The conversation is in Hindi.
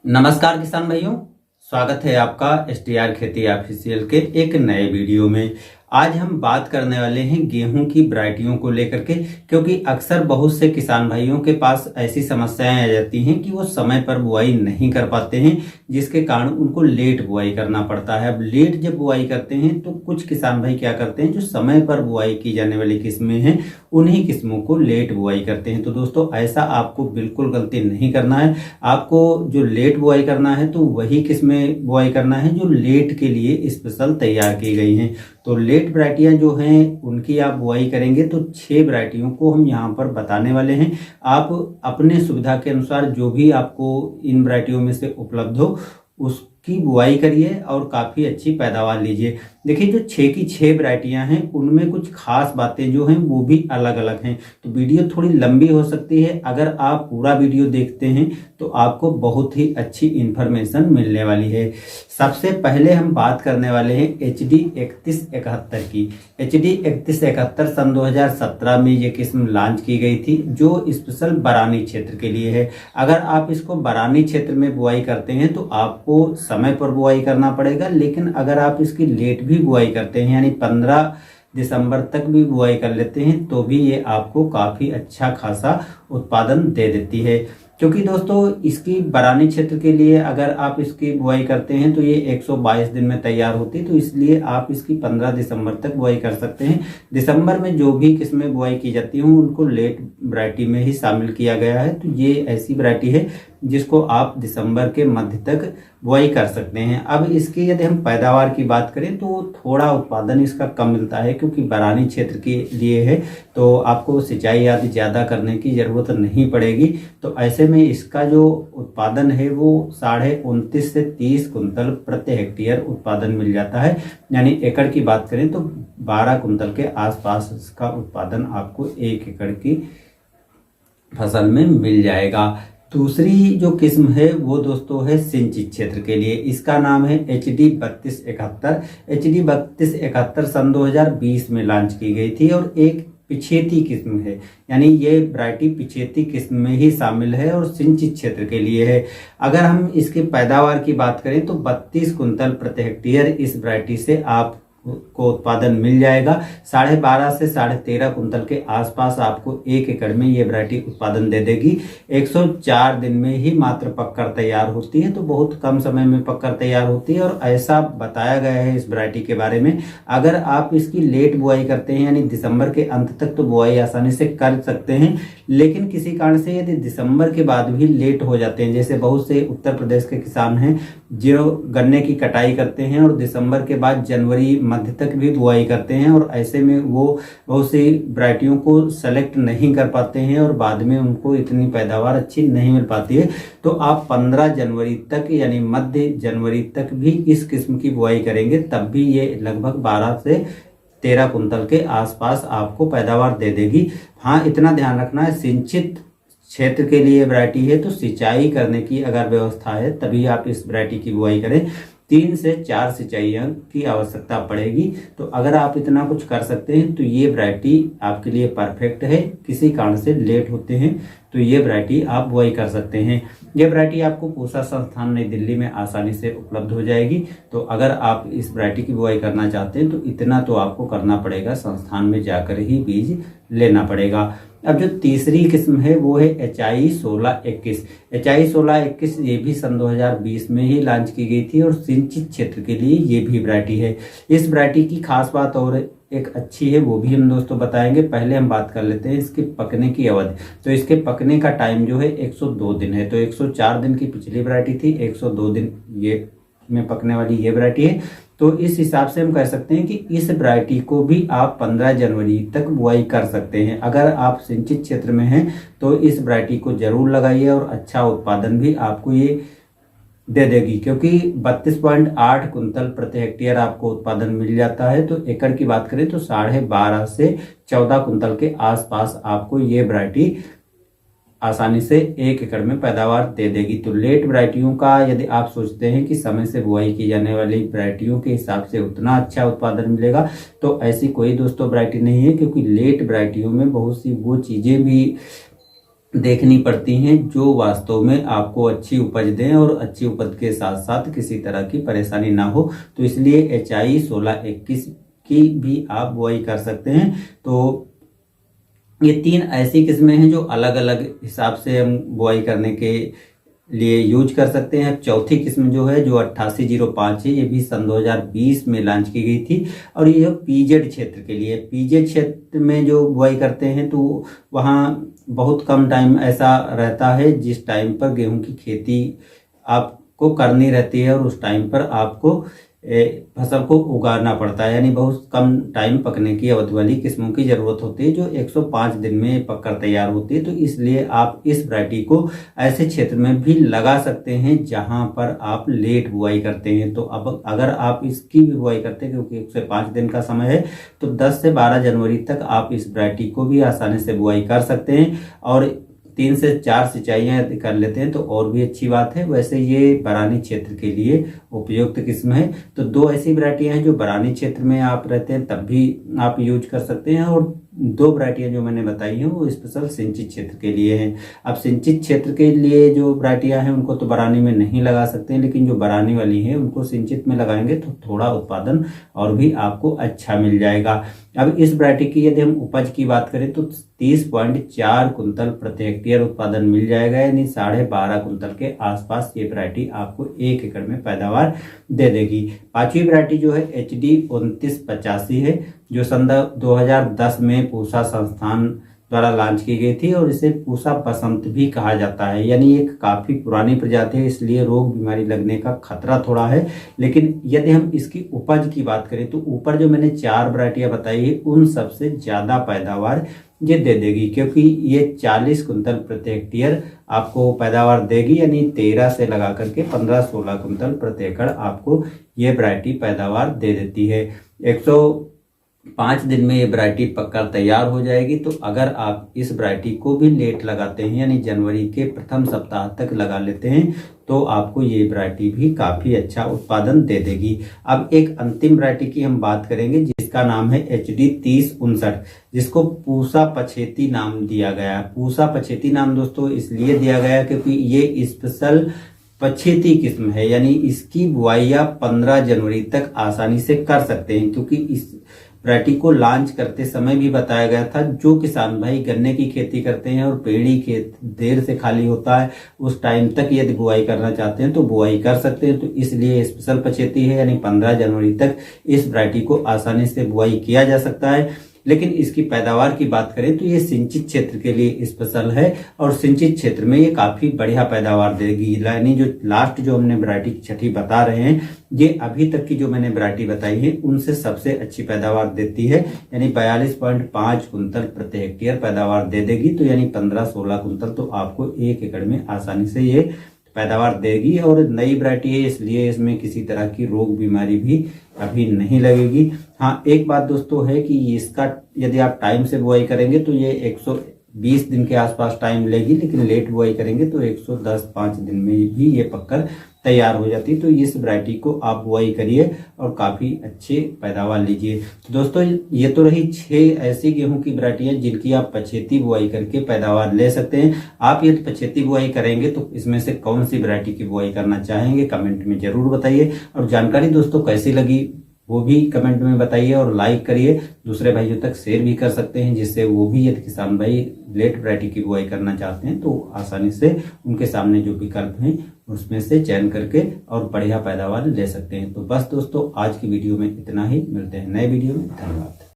नमस्कार किसान भाइयों, स्वागत है आपका STR खेती ऑफिशियल के एक नए वीडियो में। आज हम बात करने वाले हैं गेहूं की वैरायटियों को लेकर के, क्योंकि अक्सर बहुत से किसान भाइयों के पास ऐसी समस्याएं आ जाती हैं कि वो समय पर बुआई नहीं कर पाते हैं, जिसके कारण उनको लेट बुआई करना पड़ता है। अब लेट जब बुआई करते हैं तो कुछ किसान भाई क्या करते हैं, जो समय पर बुआई की जाने वाली किस्में हैं उन्हीं किस्मों को लेट बुआई करते हैं। तो दोस्तों, ऐसा आपको बिल्कुल गलती नहीं करना है। आपको जो लेट बुआई करना है तो वही किस्में बुआई करना है जो लेट के लिए स्पेशल तैयार की गई हैं। तो लेट वैरायटियां जो हैं उनकी आप बुआई करेंगे तो 6 वैरायटियों को हम यहाँ पर बताने वाले हैं। आप अपने सुविधा के अनुसार जो भी आपको इन वैरायटियों में से उपलब्ध हो उसकी बुआई करिए और काफ़ी अच्छी पैदावार लीजिए। देखिए, जो 6 की 6 वैरायटियां हैं उनमें कुछ खास बातें जो हैं वो भी अलग अलग हैं। तो वीडियो थोड़ी लंबी हो सकती है, अगर आप पूरा वीडियो देखते हैं तो आपको बहुत ही अच्छी इन्फॉर्मेशन मिलने वाली है। सबसे पहले हम बात करने वाले हैं HD 3171 की। HD 3171 सन 2017 में ये किस्म लॉन्च की गई थी, जो स्पेशल बरानी क्षेत्र के लिए है। अगर आप इसको बरानी क्षेत्र में बुआई करते हैं तो आपको समय पर बुआई करना पड़ेगा, लेकिन अगर आप इसकी लेट भी बुआई करते हैं यानी 15 दिसंबर तक भी बुआई कर लेते हैं तो भी ये आपको काफ़ी अच्छा खासा उत्पादन दे देती है। क्योंकि दोस्तों, इसकी बरानी क्षेत्र के लिए अगर आप इसकी बुआई करते हैं तो ये 122 दिन में तैयार होती है, तो इसलिए आप इसकी 15 दिसंबर तक बुआई कर सकते हैं। दिसंबर में जो भी किस्में बुआई की जाती हैं उनको लेट वैरायटी में ही शामिल किया गया है। तो ये ऐसी वैरायटी है जिसको आप दिसंबर के मध्य तक बुआई कर सकते हैं। अब इसकी यदि हम पैदावार की बात करें तो थोड़ा उत्पादन इसका कम मिलता है, क्योंकि बरानी क्षेत्र के लिए है तो आपको सिंचाई आदि ज़्यादा करने की ज़रूरत नहीं पड़ेगी। तो ऐसे में इसका जो उत्पादन है वो 29.5 से 30 कुंतल प्रति हेक्टेयर उत्पादन मिल जाता है। यानी एकड़ की बात करें तो 12 कुंतल के आसपास इसका उत्पादन आपको 1 एकड़ की फसल में मिल जाएगा। दूसरी जो किस्म है वो दोस्तों है सिंचित क्षेत्र के लिए। इसका नाम है HD 3271। HD 3271 सन 2020 में लॉन्च की गई थी और एक पिछेती किस्म है, यानी ये वैरायटी पिछेती किस्म में ही शामिल है और सिंचित क्षेत्र के लिए है। अगर हम इसकी पैदावार की बात करें तो 32 कुंतल प्रति हेक्टेयर इस वैरायटी से आप को उत्पादन मिल जाएगा। 12.5 से 13.5 कुंतल के आसपास आपको 1 एकड़ में ये वैरायटी उत्पादन दे देगी। 104 दिन में ही मात्र पककर तैयार होती है, तो बहुत कम समय में पककर तैयार होती है। और ऐसा बताया गया है इस वैरायटी के बारे में, अगर आप इसकी लेट बुआई करते हैं यानी दिसंबर के अंत तक तो बुआई आसानी से कर सकते हैं, लेकिन किसी कारण से यदि दिसंबर के बाद भी लेट हो जाते हैं, जैसे बहुत से उत्तर प्रदेश के किसान हैं जो गन्ने की कटाई करते हैं और दिसंबर के बाद जनवरी मध्य तक भी बुआई करते हैं, और ऐसे में वो बहुत सी वैरायटियों को सेलेक्ट नहीं कर पाते हैं और बाद में उनको इतनी पैदावार अच्छी नहीं मिल पाती है। तो आप 15 जनवरी तक यानी मध्य जनवरी तक भी इस किस्म की बुआई करेंगे, तब भी ये लगभग 12 से 13 कुंतल के आसपास आपको पैदावार दे देगी। हाँ, इतना ध्यान रखना है, सिंचित क्षेत्र के लिए वैरायटी है तो सिंचाई करने की अगर व्यवस्था है तभी आप इस वैरायटी की बुआई करें। 3 से 4 सिंचाइयों की आवश्यकता पड़ेगी। तो अगर आप इतना कुछ कर सकते हैं तो ये वैरायटी आपके लिए परफेक्ट है। किसी कारण से लेट होते हैं तो ये वैरायटी आप बुआई कर सकते हैं। ये वैरायटी आपको पूसा संस्थान नई दिल्ली में आसानी से उपलब्ध हो जाएगी। तो अगर आप इस वैरायटी की बुआई करना चाहते हैं तो इतना तो आपको करना पड़ेगा, संस्थान में जाकर ही बीज लेना पड़ेगा। अब जो तीसरी किस्म है वो है HI 1621। HI 1621 ये भी सन 2020 में ही लॉन्च की गई थी और सिंचित क्षेत्र के लिए ये भी वैरायटी है। इस वैरायटी की खास बात और एक अच्छी है वो भी हम दोस्तों बताएंगे। पहले हम बात कर लेते हैं इसके पकने की अवधि। तो इसके पकने का टाइम जो है 102 दिन है। तो 104 दिन की पिछली वैरायटी थी, 102 दिन ये में पकने वाली ये वैरायटी है। तो इस हिसाब से हम कह सकते हैं कि इस वैरायटी को भी आप 15 जनवरी तक बुआई कर सकते हैं। अगर आप सिंचित क्षेत्र में हैं तो इस वैरायटी को जरूर लगाइए और अच्छा उत्पादन भी आपको ये दे देगी, क्योंकि 32.8 कुंतल प्रति हेक्टेयर आपको उत्पादन मिल जाता है। तो एकड़ की बात करें तो 12.5 से 14 कुंतल के आसपास आपको ये वैरायटी आसानी से 1 एकड़ में पैदावार दे देगी। तो लेट वैरायटियों का यदि आप सोचते हैं कि समय से बुआई की जाने वाली वैरायटियों के हिसाब से उतना अच्छा उत्पादन मिलेगा, तो ऐसी कोई दोस्तों वैरायटी नहीं है, क्योंकि लेट वैरायटियों में बहुत सी वो चीज़ें भी देखनी पड़ती हैं जो वास्तव में आपको अच्छी उपज दें और अच्छी उपज के साथ साथ किसी तरह की परेशानी ना हो। तो इसलिए HI 1621 की भी आप बुआई कर सकते हैं। तो ये 3 ऐसी किस्में हैं जो अलग अलग हिसाब से हम बुआई करने के लिए यूज कर सकते हैं। चौथी किस्म जो है जो 8805 है, ये भी सन 2020 में लॉन्च की गई थी और ये पीजेड क्षेत्र के लिए, पीजेड क्षेत्र में जो बुआई करते हैं तो वहाँ बहुत कम टाइम ऐसा रहता है जिस टाइम पर गेहूं की खेती आपको करनी रहती है और उस टाइम पर आपको फसल को उगाना पड़ता है, यानी बहुत कम टाइम पकने की अवधि वाली किस्मों की जरूरत होती है जो 105 दिन में पककर तैयार होती है। तो इसलिए आप इस वैरायटी को ऐसे क्षेत्र में भी लगा सकते हैं जहां पर आप लेट बुआई करते हैं। तो अब अगर आप इसकी भी बुआई करते हैं, क्योंकि 105 दिन का समय है, तो 10 से 12 जनवरी तक आप इस वैरायटी को भी आसानी से बुआई कर सकते हैं और 3 से 4 सिंचाइयाँ कर लेते हैं तो और भी अच्छी बात है। वैसे ये बरानी क्षेत्र के लिए उपयुक्त किस्म है। तो 2 ऐसी वैरायटियां हैं जो बरानी क्षेत्र में आप रहते हैं तब भी आप यूज कर सकते हैं, और 2 वैरायटियां जो मैंने बताई हैं वो स्पेशल सिंचित क्षेत्र के लिए हैं। अब सिंचित क्षेत्र के लिए जो वैरायटियां हैं उनको तो बरानी में नहीं लगा सकते हैं, लेकिन जो बरानी वाली हैं उनको सिंचित में लगाएंगे तो थोड़ा उत्पादन और भी आपको अच्छा मिल जाएगा। अब इस वैरायटी की यदि हम उपज की बात करें तो 30.4 कुंतल प्रति हेक्टेयर उत्पादन मिल जाएगा, यानी 12.5 कुंतल के आसपास ये वैरायटी आपको 1 एकड़ में पैदावार दे देगी। 5वीं वैरायटी जो है HD 2985 है, जो सन 2010 में पूसा संस्थान द्वारा लॉन्च की गई थी और इसे पूसा बसंत भी कहा जाता है। यानी एक काफी पुरानी प्रजाति है, इसलिए रोग बीमारी लगने का खतरा थोड़ा है। लेकिन यदि हम इसकी उपज की बात करें तो ऊपर जो मैंने 4 वैरायटियां बताई है उन सबसे ज्यादा पैदावार ये दे देगी, क्योंकि ये 40 कुंतल प्रति हेक्टेयर आपको पैदावार देगी, यानी 13 से लगा करके 15-16 कुंतल प्रति एकड़ आपको ये वैरायटी पैदावार दे देती है। 105 दिन में ये वैरायटी पककर तैयार हो जाएगी। तो अगर आप इस वैरायटी को भी लेट लगाते हैं, यानी जनवरी के प्रथम सप्ताह तक लगा लेते हैं, तो आपको ये वैरायटी भी काफी अच्छा उत्पादन दे देगी। अब एक अंतिम वैरायटी की हम बात करेंगे जिसका नाम है HD 3059, जिसको पूसा पछेती नाम दिया गया। पूसा पछेती नाम दोस्तों इसलिए दिया गया क्योंकि ये स्पेशल पछेती किस्म है, यानी इसकी बुआई आप 15 जनवरी तक आसानी से कर सकते हैं। क्योंकि इस वैरायटी को लॉन्च करते समय भी बताया गया था जो किसान भाई गन्ने की खेती करते हैं और पेड़ी खेत देर से खाली होता है उस टाइम तक यदि बुआई करना चाहते हैं तो बुआई कर सकते हैं। तो इसलिए स्पेशल पछेती है, यानी 15 जनवरी तक इस वैरायटी को आसानी से बुआई किया जा सकता है। लेकिन इसकी पैदावार की बात करें तो ये सिंचित क्षेत्र के लिए स्पेशल है और सिंचित क्षेत्र में ये काफी बढ़िया पैदावार देगी। यानी जो लास्ट जो हमने वैरायटी छठी बता रहे हैं, ये अभी तक की जो मैंने वैरायटी बताई है उनसे सबसे अच्छी पैदावार देती है, यानी 42.5 कुंतल प्रति हेक्टेयर पैदावार दे देगी। तो यानी 15-16 कुंतल तो आपको 1 एकड़ में आसानी से ये पैदावार देगी। और नई वैरायटी है इसलिए इसमें किसी तरह की रोग बीमारी भी अभी नहीं लगेगी। हाँ, एक बात दोस्तों है कि इसका यदि आप टाइम से बुआई करेंगे तो ये 120 दिन के आसपास टाइम लेगी, लेकिन लेट बुआई करेंगे तो 110-5 दिन में भी ये पककर तैयार हो जाती है। तो इस वैरायटी को आप बुआई करिए और काफी अच्छे पैदावार लीजिए। तो दोस्तों ये तो रही 6 ऐसी गेहूं की वैरायटियां जिनकी आप पछेती बुआई करके पैदावार ले सकते हैं। आप ये पछेती बुआई करेंगे तो इसमें से कौन सी वैरायटी की बुआई करना चाहेंगे कमेंट में जरूर बताइए। और जानकारी दोस्तों कैसी लगी वो भी कमेंट में बताइए और लाइक करिए, दूसरे भाइयों तक शेयर भी कर सकते हैं, जिससे वो भी यदि किसान भाई लेट वैरायटी की बुआई करना चाहते हैं तो आसानी से उनके सामने जो विकल्प हैं उसमें से चयन करके और बढ़िया पैदावार ले सकते हैं। तो बस दोस्तों आज की वीडियो में इतना ही, मिलते हैं नए वीडियो में। धन्यवाद।